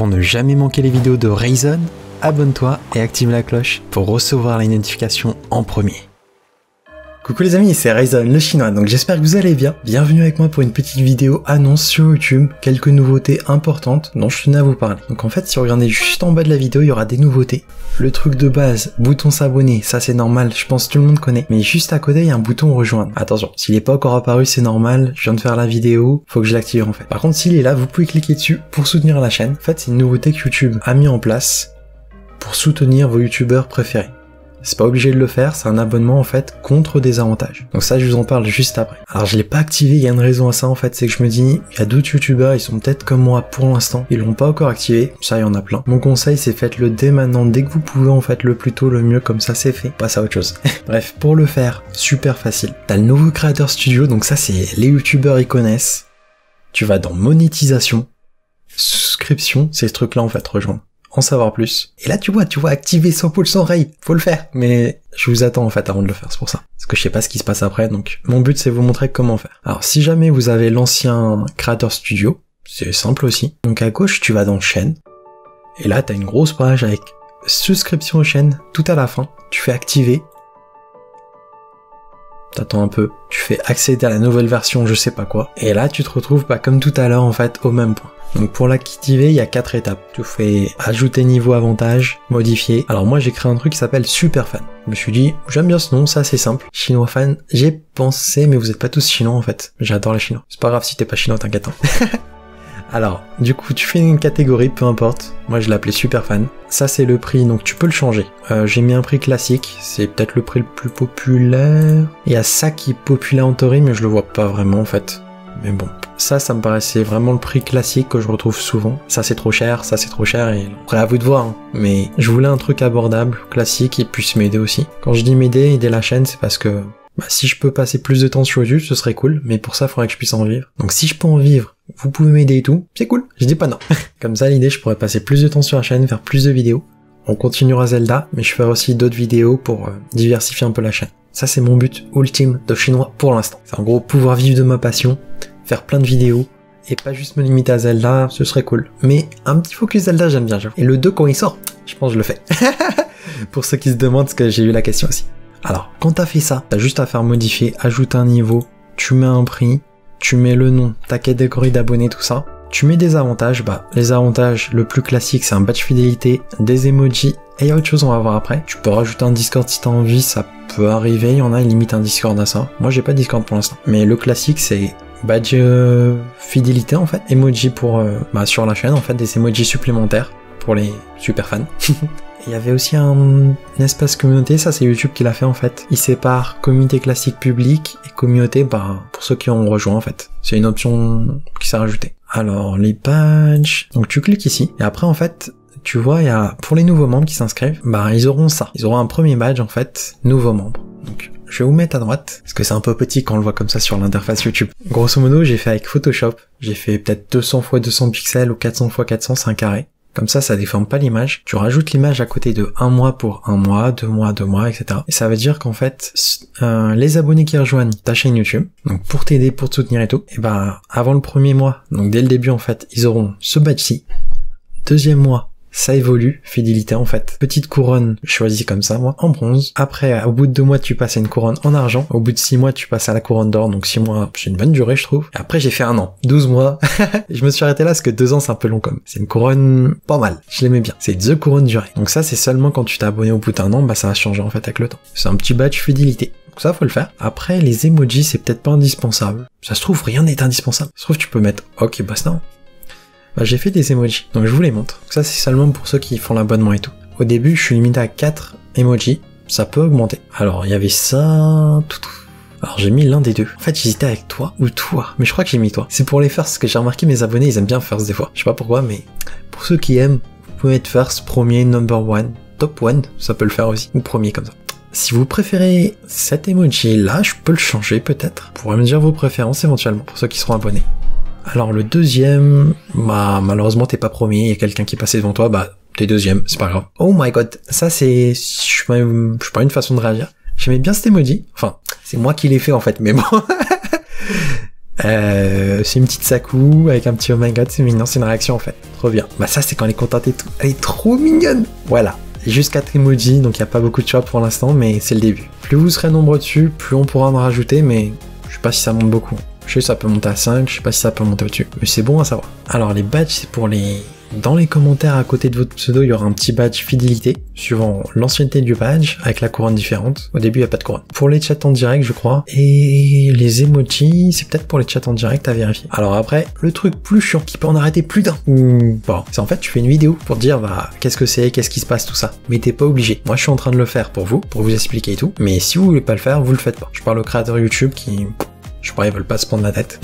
Pour ne jamais manquer les vidéos de Ryzen, abonne-toi et active la cloche pour recevoir les notifications en premier. Coucou les amis, c'est Ryzen le chinois, donc j'espère que vous allez bien. Bienvenue avec moi pour une petite vidéo annonce sur YouTube, quelques nouveautés importantes dont je tenais à vous parler. Donc en fait, si vous regardez juste en bas de la vidéo, il y aura des nouveautés. Le truc de base, bouton s'abonner, ça c'est normal, je pense que tout le monde connaît. Mais juste à côté, il y a un bouton rejoindre. Attention, s'il n'est pas encore apparu, c'est normal, je viens de faire la vidéo, faut que je l'active en fait. Par contre, s'il est là, vous pouvez cliquer dessus pour soutenir la chaîne. En fait, c'est une nouveauté que YouTube a mis en place pour soutenir vos youtubeurs préférés. C'est pas obligé de le faire, c'est un abonnement en fait contre des avantages. Donc ça je vous en parle juste après. Alors je l'ai pas activé, il y a une raison à ça en fait, c'est que je me dis, il y a d'autres youtubeurs, ils sont peut-être comme moi pour l'instant, ils l'ont pas encore activé, ça il y en a plein. Mon conseil c'est faites-le dès maintenant, dès que vous pouvez en fait, le plus tôt le mieux, comme ça c'est fait, passe à autre chose. Bref, pour le faire, super facile. T'as le nouveau Creator Studio, donc ça c'est les youtubeurs ils connaissent. Tu vas dans monétisation, souscription, c'est ce truc là en fait, rejoindre. En savoir plus. Et là, tu vois, activer 100% Ray. Faut le faire. Mais je vous attends, en fait, avant de le faire. C'est pour ça. Parce que je sais pas ce qui se passe après. Donc, mon but, c'est vous montrer comment faire. Alors, si jamais vous avez l'ancien Creator Studio, c'est simple aussi. Donc, à gauche, tu vas dans chaîne. Et là, t'as une grosse page avec souscription aux chaînes. Tout à la fin. Tu fais activer. T'attends un peu. Tu fais accéder à la nouvelle version, je sais pas quoi. Et là, tu te retrouves, comme tout à l'heure, en fait, au même point. Donc pour l'activer, il y a 4 étapes. Tu fais ajouter niveau avantage, modifier. Alors moi j'ai créé un truc qui s'appelle Super Fan. Je me suis dit, j'aime bien ce nom, ça c'est simple. Chinois fan, j'ai pensé, mais vous êtes pas tous chinois en fait. J'adore les chinois. C'est pas grave si t'es pas chinois, t'inquiète. Alors, du coup, tu fais une catégorie, peu importe. Moi je l'ai appelé Super Fan. Ça c'est le prix, donc tu peux le changer. J'ai mis un prix classique, c'est peut-être le prix le plus populaire. Il y a ça qui est populaire en théorie, mais je le vois pas vraiment en fait. Mais bon, ça me paraissait vraiment le prix classique que je retrouve souvent. Ça c'est trop cher, et après à vous de voir. Hein. Mais je voulais un truc abordable, classique, et puisse m'aider aussi. Quand je dis m'aider, aider la chaîne, c'est parce que si je peux passer plus de temps sur YouTube, ce serait cool, mais pour ça, il faudrait que je puisse en vivre. Donc si je peux en vivre, vous pouvez m'aider et tout, c'est cool, je dis pas non. Comme ça, l'idée, je pourrais passer plus de temps sur la chaîne, faire plus de vidéos. On continuera Zelda, mais je ferai aussi d'autres vidéos pour diversifier un peu la chaîne. Ça, c'est mon but ultime de chinois pour l'instant. C'est en gros pouvoir vivre de ma passion, faire plein de vidéos, et pas juste me limiter à Zelda, ce serait cool. Mais un petit focus Zelda, j'aime bien, j'avoue. Et le 2, quand il sort, je pense que je le fais. Pour ceux qui se demandent, parce que j'ai eu la question aussi. Alors, quand t'as fait ça, t'as juste à faire modifier, ajouter un niveau, tu mets un prix, tu mets le nom, ta catégorie d'abonnés, tout ça. Tu mets des avantages, les avantages, le plus classique, c'est un badge fidélité, des emojis, et il y a autre chose, on va voir après. Tu peux rajouter un Discord si t'as envie, ça peut arriver, il y en a, ils limitent un Discord à ça. Moi, j'ai pas de Discord pour l'instant. Mais le classique, c'est badge fidélité, en fait. Emoji pour, sur la chaîne, en fait, des emojis supplémentaires pour les super fans. Il y avait aussi un espace communauté, ça c'est YouTube qui l'a fait en fait. Il sépare communauté classique publique et communauté pour ceux qui ont rejoint en fait. C'est une option qui s'est rajoutée. Alors les badges, donc tu cliques ici et après en fait tu vois il y a pour les nouveaux membres qui s'inscrivent, ils auront ça. Ils auront un premier badge en fait, nouveau membre. Donc je vais vous mettre à droite parce que c'est un peu petit quand on le voit comme ça sur l'interface YouTube. Grosso modo j'ai fait avec Photoshop, j'ai fait peut-être 200 x 200 pixels ou 400 x 400, c'est un carré. Comme ça déforme pas l'image. Tu rajoutes l'image à côté de 1 mois pour 1 mois, 2 mois, 2 mois, etc. Et ça veut dire qu'en fait, les abonnés qui rejoignent ta chaîne YouTube, donc pour t'aider, pour te soutenir et tout, avant le premier mois, donc dès le début en fait, ils auront ce badge-ci. Deuxième mois, ça évolue, fidélité en fait. Petite couronne choisie comme ça, moi, en bronze. Après, au bout de 2 mois, tu passes à une couronne en argent. Au bout de 6 mois, tu passes à la couronne d'or. Donc 6 mois, c'est une bonne durée, je trouve. Et après, j'ai fait 1 an. 12 mois. Je me suis arrêté là parce que 2 ans, c'est un peu long comme. C'est une couronne pas mal. Je l'aimais bien. C'est The Couronne durée. Donc ça, c'est seulement quand tu t'es abonné au bout d'1 an, ça va changer en fait avec le temps. C'est un petit badge fidélité. Donc ça, faut le faire. Après, les emojis, c'est peut-être pas indispensable. Ça se trouve, rien n'est indispensable. Ça se trouve, tu peux mettre OK, basta. J'ai fait des emojis, donc je vous les montre. Donc ça c'est seulement pour ceux qui font l'abonnement et tout. Au début je suis limité à 4 emojis, ça peut augmenter. Alors il y avait ça... Alors j'ai mis l'un des deux. En fait j'hésitais avec toi ou toi, mais je crois que j'ai mis toi. C'est pour les first, parce que j'ai remarqué mes abonnés ils aiment bien first des fois. Je sais pas pourquoi, mais pour ceux qui aiment, vous pouvez mettre first, premier, number one, top one, ça peut le faire aussi, ou premier comme ça. Si vous préférez cet emoji là, je peux le changer peut-être. Vous pourrez me dire vos préférences éventuellement, pour ceux qui seront abonnés. Alors le deuxième, malheureusement t'es pas premier, il y a quelqu'un qui est passé devant toi, t'es deuxième, c'est pas grave. Oh my god, ça c'est, je sais pas une façon de réagir. J'aimais bien cet emoji, enfin, c'est moi qui l'ai fait en fait, mais bon. C'est une petite Sakou avec un petit oh my god, c'est mignon, c'est une réaction en fait. Trop bien. Bah ça c'est quand elle est contente et tout. Elle est trop mignonne. Voilà. Juste 4 emojis, donc il n'y a pas beaucoup de choix pour l'instant, mais c'est le début. Plus vous serez nombreux dessus, plus on pourra en rajouter, mais je sais pas si ça monte beaucoup. Je sais que ça peut monter à 5, je sais pas si ça peut monter au-dessus, mais c'est bon à savoir. Alors les badges, c'est pour les... Dans les commentaires à côté de votre pseudo, il y aura un petit badge fidélité, suivant l'ancienneté du badge, avec la couronne différente. Au début, il n'y a pas de couronne. Pour les chats en direct, je crois. Et les emojis, c'est peut-être pour les chats en direct à vérifier. Alors après, le truc plus chiant, qui peut en arrêter plus d'un. Bon, c'est en fait, tu fais une vidéo pour te dire, bah, qu'est-ce que c'est, qu'est-ce qui se passe, tout ça. Mais t'es pas obligé. Moi, je suis en train de le faire pour vous expliquer et tout. Mais si vous voulez pas le faire, vous le faites pas. Je parle aux créateurs YouTube qui... Je crois qu'ils veulent pas se prendre la tête.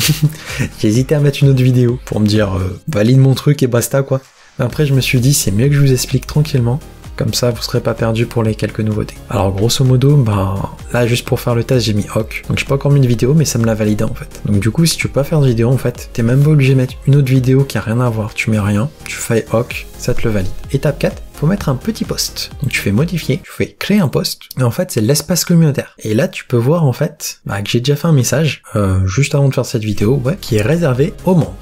J'ai hésité à mettre une autre vidéo pour me dire valide mon truc et basta quoi. Mais après je me suis dit c'est mieux que je vous explique tranquillement, comme ça vous serez pas perdu pour les quelques nouveautés. Alors grosso modo, bah là juste pour faire le test j'ai mis OK. Donc j'ai pas encore mis de vidéo mais ça me l'a validé en fait. Donc du coup si tu veux pas faire de vidéo en fait, t'es même pas obligé de mettre une autre vidéo qui a rien à voir. Tu mets rien, tu fais OK, ça te le valide. Étape 4. Faut mettre un petit post. Donc tu fais modifier, tu fais créer un post, et en fait c'est l'espace communautaire. Et là tu peux voir en fait que j'ai déjà fait un message, juste avant de faire cette vidéo, qui est réservé aux membres.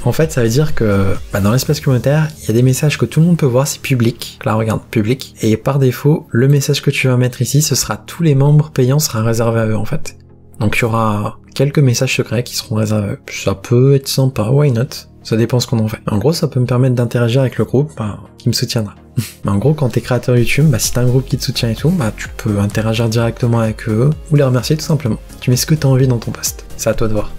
En fait ça veut dire que dans l'espace communautaire, il y a des messages que tout le monde peut voir, c'est public. Là regarde, public. Et par défaut, le message que tu vas mettre ici, ce sera tous les membres payants sera réservé à eux en fait. Donc il y aura quelques messages secrets qui seront réservés à eux. Ça peut être sympa, why not? Ça dépend ce qu'on en fait. En gros, ça peut me permettre d'interagir avec le groupe qui me soutiendra. Mais en gros, quand t'es créateur YouTube, si t'as un groupe qui te soutient et tout, tu peux interagir directement avec eux ou les remercier tout simplement. Tu mets ce que t'as envie dans ton post. C'est à toi de voir.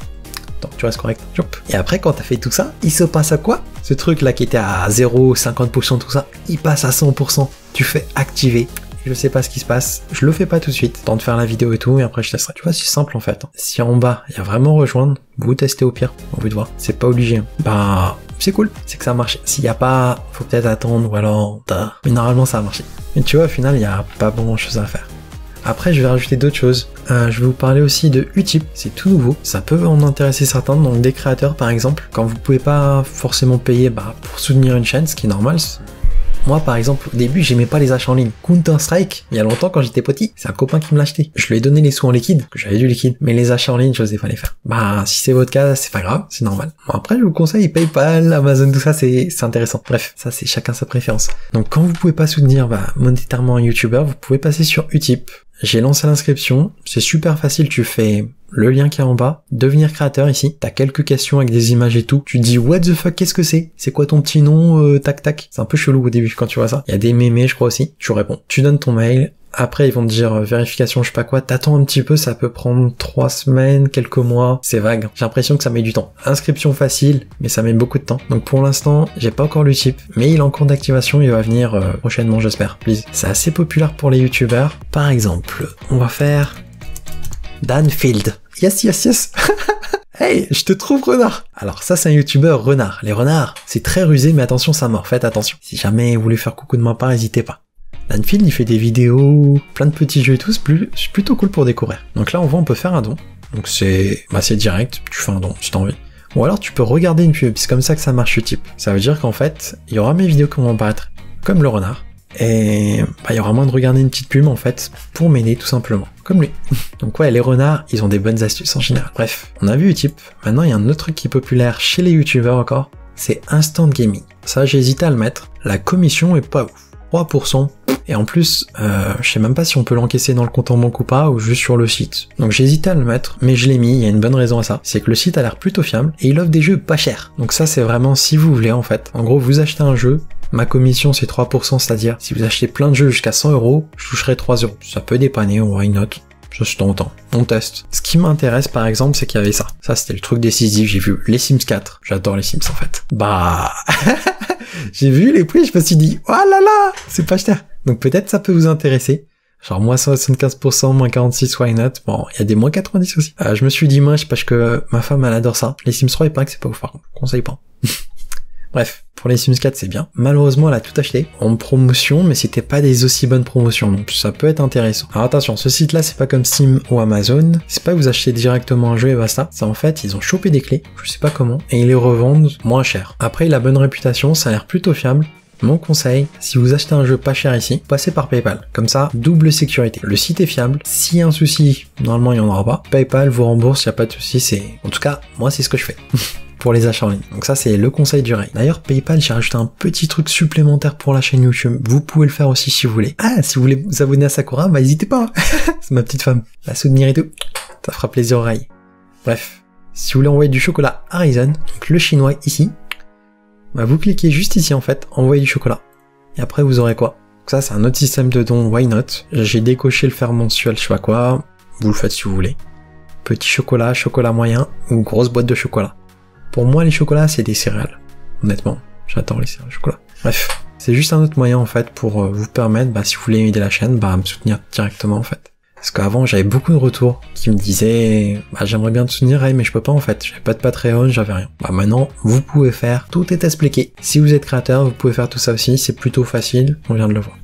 Attends, tu restes correct. Et après, quand t'as fait tout ça, il se passe à quoi? Ce truc là qui était à 0, 50% tout ça, il passe à 100%. Tu fais activer. Je sais pas ce qui se passe, je le fais pas tout de suite, temps de faire la vidéo et tout, et après je testerai. Tu vois, c'est simple en fait. Si en bas, il y a vraiment rejoindre, vous testez au pire, on veut te voir. C'est pas obligé. C'est cool, c'est que ça a marché. S'il y a pas, faut peut-être attendre, ou alors, mais normalement ça a marché. Mais tu vois, au final, il y a pas grand chose à faire. Après, je vais rajouter d'autres choses. Je vais vous parler aussi de Utip, c'est tout nouveau. Ça peut en intéresser certains, donc des créateurs par exemple. Quand vous pouvez pas forcément payer pour soutenir une chaîne, ce qui est normal. Moi, par exemple, au début, j'aimais pas les achats en ligne. Counter-Strike, il y a longtemps, quand j'étais petit, c'est un copain qui me l'a acheté. Je lui ai donné les sous en liquide, que j'avais du liquide. Mais les achats en ligne, j'osais pas les faire. Si c'est votre cas, c'est pas grave, c'est normal. Bon, après, je vous conseille PayPal, Amazon, tout ça, c'est intéressant. Bref, ça, c'est chacun sa préférence. Donc, quand vous pouvez pas soutenir, monétairement un YouTuber, vous pouvez passer sur Utip. J'ai lancé l'inscription. C'est super facile, tu fais le lien qui est en bas, devenir créateur ici, t'as quelques questions avec des images et tout, tu te dis what the fuck, qu'est-ce que c'est quoi ton petit nom, tac tac, c'est un peu chelou au début quand tu vois ça, il y a des mémés je crois aussi, tu réponds, tu donnes ton mail, après ils vont te dire vérification je sais pas quoi, t'attends un petit peu, ça peut prendre 3 semaines, quelques mois, c'est vague, j'ai l'impression que ça met du temps, inscription facile, mais ça met beaucoup de temps, donc pour l'instant j'ai pas encore l'Utip, mais il est en cours d'activation, il va venir prochainement j'espère, please. C'est assez populaire pour les youtubeurs, par exemple, on va faire Danfield. Yes. Hey, je te trouve renard. Alors ça c'est un youtubeur renard. Les renards, c'est très rusé mais attention ça mord, faites attention. Si jamais vous voulez faire coucou de ma part, n'hésitez pas. Danfield il fait des vidéos, plein de petits jeux et tout, c'est plutôt cool pour découvrir. Donc là on peut faire un don. Donc c'est direct, tu fais un don si t'as envie. Ou alors tu peux regarder une pub, c'est comme ça que ça marche Utip. Ça veut dire qu'en fait, il y aura mes vidéos qui vont apparaître comme le renard. Et il y aura moins de regarder une petite pub en fait pour m'aider tout simplement, comme lui. Donc ouais, les renards, ils ont des bonnes astuces en général. Bref, on a vu Utip. Maintenant, il y a un autre truc qui est populaire chez les youtubeurs encore, c'est Instant Gaming. Ça, j'ai hésité à le mettre. La commission est pas ouf. 3%. Et en plus, je sais même pas si on peut l'encaisser dans le compte en banque ou pas, ou juste sur le site. Donc j'ai hésité à le mettre, mais je l'ai mis, il y a une bonne raison à ça. C'est que le site a l'air plutôt fiable, et il offre des jeux pas chers. Donc ça c'est vraiment si vous voulez en fait. En gros, vous achetez un jeu, ma commission c'est 3%, c'est-à-dire si vous achetez plein de jeux jusqu'à 100 €, je toucherai 3 €. Ça peut dépanner, why not? Ça c'est tentant. On teste. Ce qui m'intéresse par exemple, c'est qu'il y avait ça. Ça c'était le truc décisif, j'ai vu les Sims 4. J'adore les Sims en fait. J'ai vu les prix, je me suis dit, oh là là, c'est pas cher. Donc peut-être ça peut vous intéresser. Genre moins 75%, moins 46, why not? Bon, il y a des moins 90 aussi. Je me suis dit moche parce que ma femme elle adore ça. Les Sims 3 il paraît que c'est pas ouf par contre. Je conseille pas. Bref, pour les Sims 4 c'est bien. Malheureusement elle a tout acheté en promotion, mais c'était pas des aussi bonnes promotions, donc ça peut être intéressant. Alors attention, ce site là c'est pas comme Steam ou Amazon, c'est pas que vous achetez directement un jeu et basta, c'est en fait ils ont chopé des clés, je sais pas comment, et ils les revendent moins cher. Après il a bonne réputation, ça a l'air plutôt fiable, Mon conseil, si vous achetez un jeu pas cher ici, passez par PayPal. Comme ça, double sécurité. Le site est fiable. S'il y a un souci, normalement il n'y en aura pas. PayPal vous rembourse, il n'y a pas de souci. En tout cas, moi c'est ce que je fais. Pour les achats en ligne. Donc ça c'est le conseil du Ray. D'ailleurs PayPal, j'ai rajouté un petit truc supplémentaire pour la chaîne YouTube. Vous pouvez le faire aussi si vous voulez. Ah, si vous voulez vous abonner à Sakura, bah n'hésitez pas. C'est ma petite femme. La soutenir et tout. Ça fera plaisir au Ray. Bref, si vous voulez envoyer du chocolat à Ryzen, donc le chinois ici, bah vous cliquez juste ici en fait, envoyer du chocolat. Et après vous aurez quoi? Donc ça c'est un autre système de don, why not? J'ai décoché le faire mensuel, je sais pas quoi. Vous le faites si vous voulez. Petit chocolat, chocolat moyen ou grosse boîte de chocolat. Pour moi, les chocolats, c'est des céréales. Honnêtement, j'adore les céréales au chocolat. Bref, c'est juste un autre moyen, en fait, pour vous permettre, si vous voulez aider la chaîne, à me soutenir directement, en fait. Parce qu'avant, j'avais beaucoup de retours qui me disaient, j'aimerais bien te soutenir, mais je peux pas, en fait. J'avais pas de Patreon, j'avais rien. Maintenant, vous pouvez faire. Tout est expliqué. Si vous êtes créateur, vous pouvez faire tout ça aussi. C'est plutôt facile. On vient de le voir.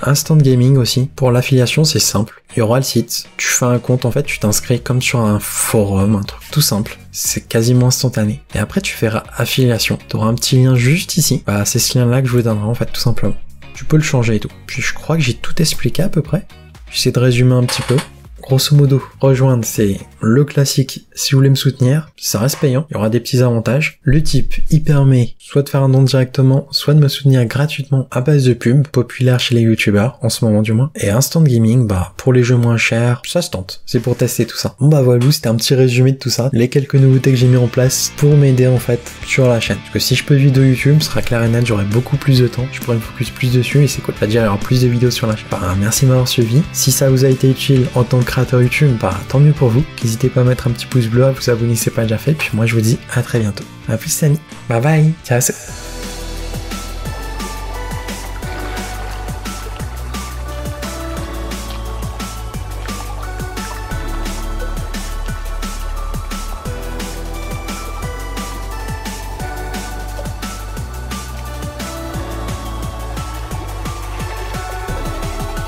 Instant Gaming aussi. Pour l'affiliation, c'est simple. Il y aura le site. Tu fais un compte, en fait, tu t'inscris comme sur un forum, un truc tout simple. C'est quasiment instantané. Et après, tu feras affiliation. Tu auras un petit lien juste ici. C'est ce lien-là que je vous donnerai, en fait, tout simplement. Tu peux le changer et tout. Puis je crois que j'ai tout expliqué à peu près. J'essaie de résumer un petit peu. Grosso modo, rejoindre, c'est le classique. Si vous voulez me soutenir, ça reste payant. Il y aura des petits avantages. Le type, il permet soit de faire un don directement, soit de me soutenir gratuitement à base de pub, populaire chez les youtubeurs, en ce moment du moins. Et Instant Gaming, pour les jeux moins chers, ça se tente. C'est pour tester tout ça. Bon voilà, c'était un petit résumé de tout ça. Les quelques nouveautés que j'ai mis en place pour m'aider en fait sur la chaîne. Parce que si je peux vivre de YouTube, ce sera clair et net, j'aurai beaucoup plus de temps. Je pourrais me focus plus dessus et c'est cool. C'est-à-dire, il y aura plus de vidéos sur la chaîne. Merci de m'avoir suivi. Si ça vous a été utile en tant que créateur YouTube, tant mieux pour vous. N'hésitez pas à mettre un petit pouce bleu, à vous abonner si c'est pas déjà fait. Puis moi, je vous dis à très bientôt. A plus, les amis. Bye bye. Ciao.